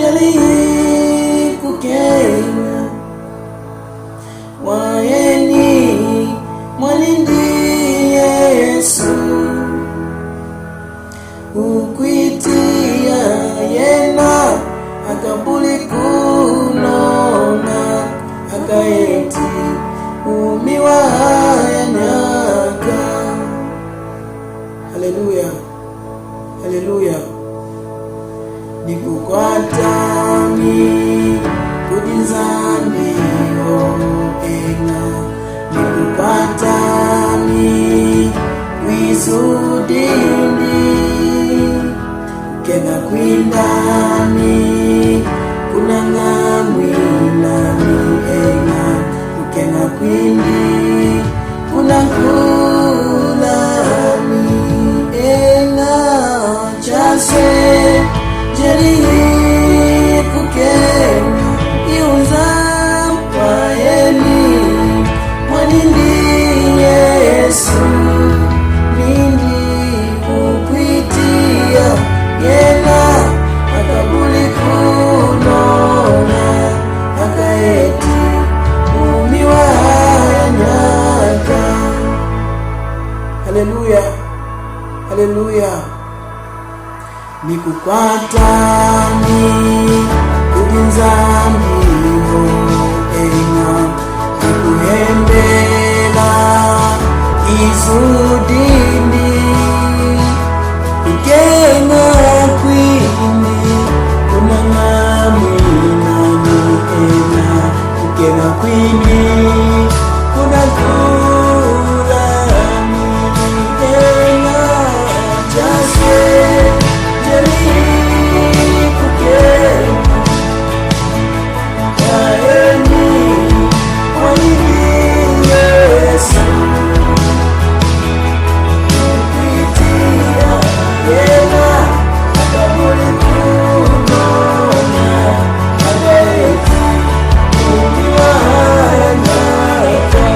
Chaswejeliyi KUKENG'A, waeni mwalindi Yesu, ukwitia yena akabuli kunona akaeti umiwa yanyaka. Haleluya, haleluya. Nikukwatami kudinzani ena, nikukwatami wisudini kena kwindani kunangamwinami ena, kena kwindi kunangulami ena. Chaswejeliyi KUKENG'A, iunza waeni mwalindi Yesu, nindi ukwitia yena akabuli kunona akaeti umiwa yanyaka. Haleluya, haleluya. Nikukwatami kudinzani ena, nikuhembela izudini kena kwindi kunangamwinani ena, kena kwindi kunangulami ena. Chaswejeliyi KUKENG'A, waeni mwalindi Yesu, ukwitia yena akabuli kunona akaeti umiwa yanyaka.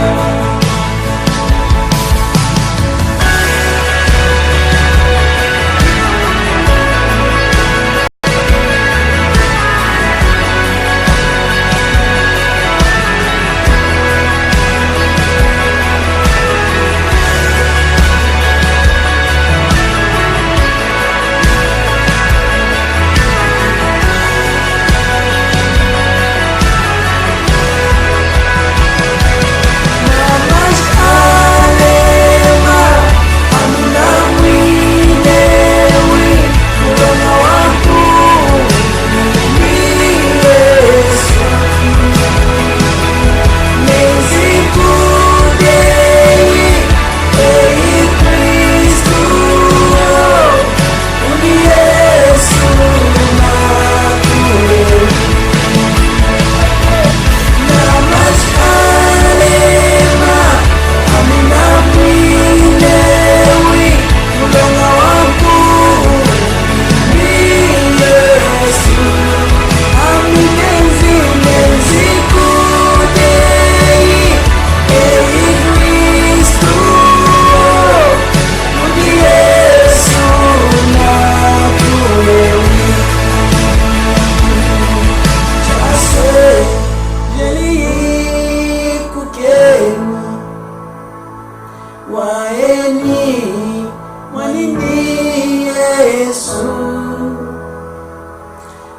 Waeni mwalindi Yesu,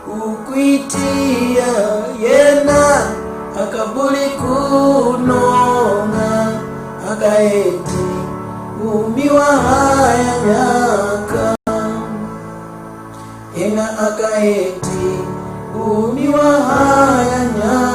ukwitia yena akabuli kunona akaeti umiwa yanyaka ena akaeti umiwa yanyaka.